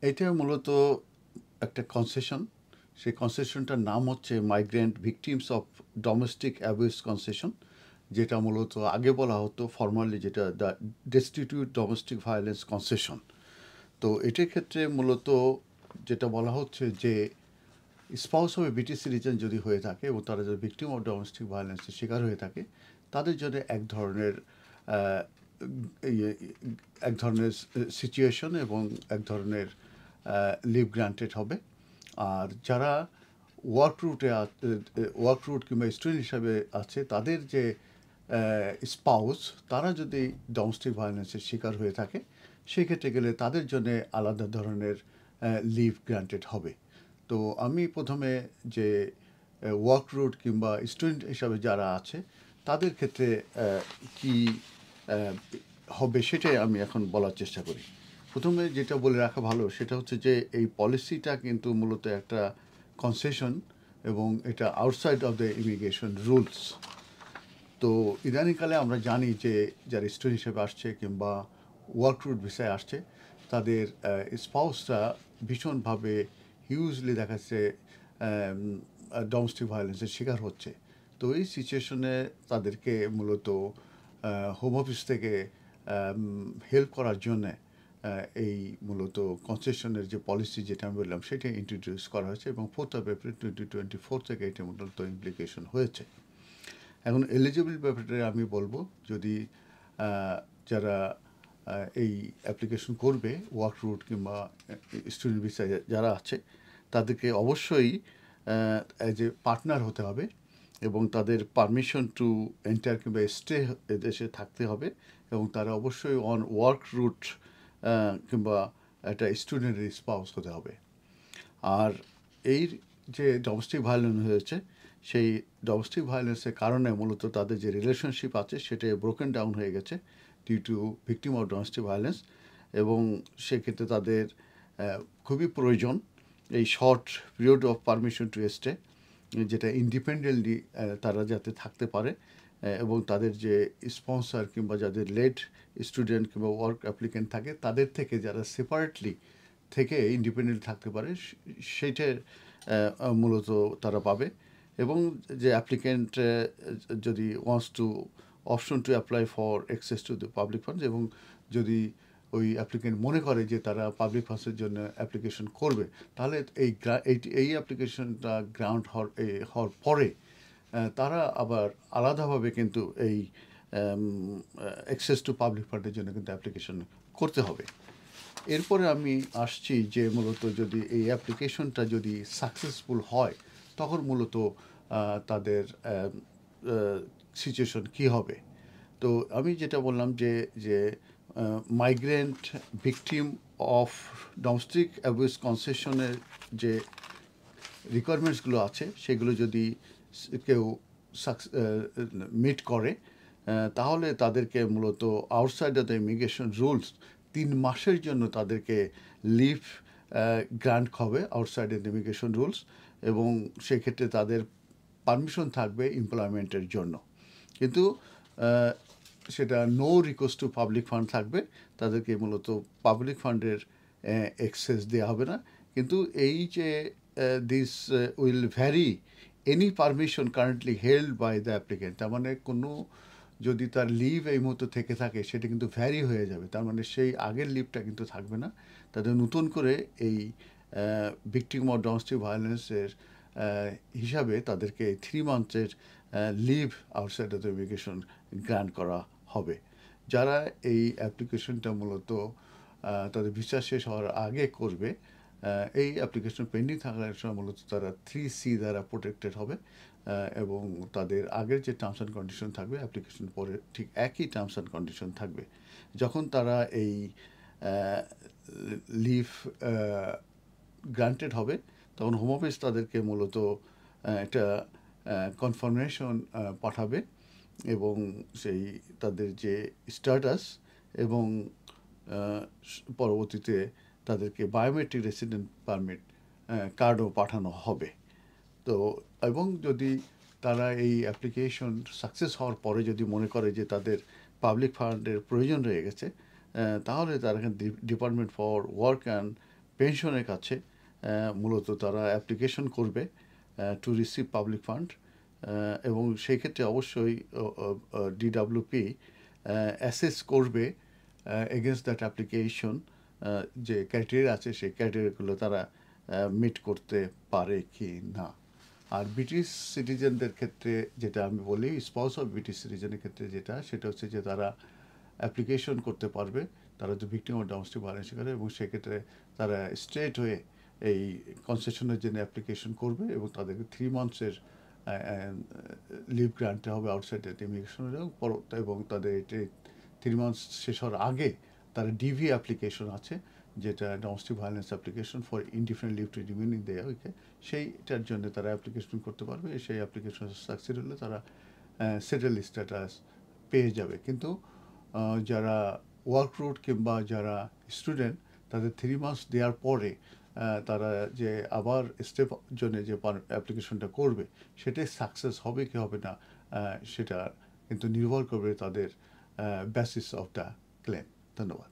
এটা মূলত একটা কনসেশন। সেই কনসেশনটার নাম হচ্ছে migrant victims of domestic abuse concession, যেটা মূলত আগে বলা হতো ফর্মালি যেটা the destitute domestic violence concession. তো এটার ক্ষেত্রে মূলত যেটা বলা হচ্ছে যে spouse of A British citizen যদি হয়ে থাকে এবং তারা যদি ভিকটিম অফ ডোমেস্টিক ভায়োলেন্সের শিকার হয়ে থাকে, তাদের জন্য আহ, ইয়ে, এক ধরনের সিচুয়েশন এবং এক ধরনের লিভ গ্রান্টেড হবে। আর যারা ওয়ার্ক রুট কিংবা স্টুডেন্ট হিসাবে আছে, তাদের যে স্পাউস, তারা যদি ডোমেস্টিক ভায়োলেন্সের শিকার হয়ে থাকে, সেক্ষেত্রে গেলে তাদের জন্য আলাদা ধরনের লিভ গ্রান্টেড হবে। তো আমি প্রথমে যে ওয়ার্ক রুট কিংবা স্টুডেন্ট হিসাবে যারা আছে তাদের ক্ষেত্রে কি আহ, হবে সেটাই আমি এখন বলার চেষ্টা করি। প্রথমে যেটা বলে রাখা ভালো সেটা হচ্ছে যে এই পলিসিটা কিন্তু মূলত একটা কনসেশন এবং এটা outside of the immigration rules. তো ইদানিংকালে আমরা জানি যে যারা স্টুডেন্ট হিসেবে আসছে কিংবা ওয়ার্ক রুট ভিসায় আসছে, তাদের স্পাউসরা ভীষণভাবে হিউজলি দেখা যাচ্ছে ডোমেস্টিক ভায়োলেন্সের শিকার হচ্ছে। তো এই সিচুয়েশনে তাদেরকে মূলত হোম অফিস থেকে হেল্প করার জন্যে এই মূলত কনসেশনের যে পলিসি যেটা আমি বললাম সেটা ইন্ট্রোডিউস করা হয়েছে এবং 4 এপ্রিল 2024 থেকে এটা মূলত ইমপ্লিকেশন হয়েছে। এখন এলিজিবল ব্যাপারে আমি বলবো, যদি যারা এই অ্যাপ্লিকেশন করবে ওয়ার্ক রুট কিংবা স্টুডেন্ট ভিসা যারা আছে, তাদেরকে অবশ্যই অ্যাজ এ পার্টনার হতে হবে এবং তাদের পারমিশন টু এন্টার কিংবা স্টে দেশে থাকতে হবে এবং তারা অবশ্যই অন ওয়ার্ক রুট কিংবা একটা স্টুডেন্টের স্পাউস হতে হবে। আর এই যে ডোমেস্টিক ভায়োলেন্স হয়েছে, সেই ডোমেস্টিক ভায়োলেন্সের কারণে মূলত তাদের যে রিলেশনশিপ আছে সেটা ব্রোকেন ডাউন হয়ে গেছে due to victim of domestic violence. এবং সেক্ষেত্রে তাদের খুবই প্রয়োজন এই short period of permission to stay, যেটা ইন্ডিপেন্ডেন্টলি তারা যাতে থাকতে পারে এবং তাদের যে স্পন্সর কিংবা যাদের লেট স্টুডেন্ট কিংবা ওয়ার্ক অ্যাপ্লিকেন্ট থাকে তাদের থেকে যারা সেপারেটলি থেকে ইন্ডিপেন্ডেন্ট থাকতে পারে, সেইটার মূলত তারা পাবে। এবং যে অ্যাপ্লিকেন্ট যদি wants to option to apply for access to the public funds, এবং যদি ওই অ্যাপ্লিকেন্ট মনে করে যে তারা পাবলিক ফান্ডসের জন্য অ্যাপ্লিকেশন করবে, তাহলে এই অ্যাপ্লিকেশনটা গ্রাউন্ড হওয়ার পরে তারা আবার আলাদাভাবে কিন্তু এই অ্যাক্সেস টু পাবলিক ফান্ডের জন্য কিন্তু অ্যাপ্লিকেশন করতে হবে। এরপরে আমি আসছি যে মূলত যদি এই অ্যাপ্লিকেশনটা যদি সাকসেসফুল হয়, তখন মূলত তাদের সিচুয়েশন কী হবে। তো আমি যেটা বললাম যে যে migrant victim of domestic abuse কনসেশনের যে রিকোয়ারমেন্টসগুলো আছে সেগুলো যদি কেউ মিট করে, তাহলে তাদেরকে মূলত outside of the immigration rules 3 মাসের জন্য তাদেরকে লিভ গ্রান্ট হবে outside of the immigration rules, এবং সেক্ষেত্রে তাদের পারমিশন থাকবে এমপ্লয়মেন্টের জন্য। কিন্তু সেটা no request to public fund থাকবে, তাদেরকে মূলত পাবলিক ফান্ডের অ্যাক্সেস দেওয়া হবে না। কিন্তু এই যে this will vary any permission currently held by the applicant, তার মানে কোনো যদি তার লিভ এই মুহূর্তে থেকে থাকে সেটা কিন্তু ভ্যারি হয়ে যাবে, তার মানে সেই আগের লিভটা কিন্তু থাকবে না। তাদের নতুন করে এই ভিকটিম অফ ডোমেস্টিক ভায়োলেন্সের হিসাবে তাদেরকে 3 মান্থের leave outside of the immigration grant করা হবে। যারা এই অ্যাপ্লিকেশনটা মূলত তাদের ভিসা শেষ হওয়ার আগে করবে, এই অ্যাপ্লিকেশন পেন্ডিং থাকার সময় মূলত তারা 3C দ্বারা প্রোটেক্টেড হবে এবং তাদের আগের যে টার্মস অ্যান্ড কন্ডিশন থাকবে অ্যাপ্লিকেশন পরে ঠিক একই টার্মস অ্যান্ড কন্ডিশন থাকবে। যখন তারা এই লিভ গ্রান্টেড হবে, তখন হোম অফিস তাদেরকে মূলত একটা কনফার্মেশন পাঠাবে এবং সেই তাদের যে স্ট্যাটাস এবং পরবর্তীতে তাদেরকে বায়োমেট্রিক রেসিডেন্ট পারমিট কার্ডও পাঠানো হবে। তো এবং যদি তারা এই অ্যাপ্লিকেশন সাকসেস হওয়ার পরে যদি মনে করে যে তাদের পাবলিক ফান্ডের প্রয়োজন রয়ে গেছে, তাহলে তারা ডিপার্টমেন্ট ফর ওয়ার্ক অ্যান্ড পেনশনের কাছে মূলত তারা অ্যাপ্লিকেশন করবে টু রিসিভ পাবলিক ফান্ড, এবং সেই ক্ষেত্রে অবশ্যই ডিডাব্লিউপি অ্যাসেস করবে এগেনস্ট দ্যাট অ্যাপ্লিকেশন যে ক্রাইটেরিয়া আছে সেই ক্রাইটেরিয়াগুলো তারা মিট করতে পারে কি না। আর ব্রিটিশ সিটিজেনদের ক্ষেত্রে যেটা আমি বলি, স্পাউস অফ ব্রিটিশ সিটিজেনের ক্ষেত্রে সেটা হচ্ছে যে তারা অ্যাপ্লিকেশন করতে পারবে, তারা যে ভিক্টিম অফ ডোমেস্টিক ভায়োলেন্স করে, এবং সেক্ষেত্রে তারা স্ট্রেট হয়ে এই কনসেশনের জন্য অ্যাপ্লিকেশন করবে এবং তাদেরকে 3 মান্থসের লিভ গ্রান্ট হবে আউটসাইড ইমিগ্রেশনের, এবং তাদের এটি 3 মান্থস শেষ হওয়ার আগে তারা ডিভি অ্যাপ্লিকেশন আছে, যেটা domestic violence application for indefinite leave to remain in the UK, সেইটার জন্য তারা অ্যাপ্লিকেশন করতে পারবে। সেই অ্যাপ্লিকেশন সাকসেস হলে তারা সেটেল স্ট্যাটাস পেয়ে যাবে। কিন্তু যারা ওয়ার্ক রুট কিংবা যারা স্টুডেন্ট, তাদের 3 মান্থস দেওয়ার পরে তারা যে আবার স্টেপ জন্য যে অ্যাপ্লিকেশনটা করবে সেটাই সাকসেস হবে কি হবে না, সেটা কিন্তু নির্ভর করবে তাদের বেসিস অফ দ্য ক্লেম। ধন্যবাদ।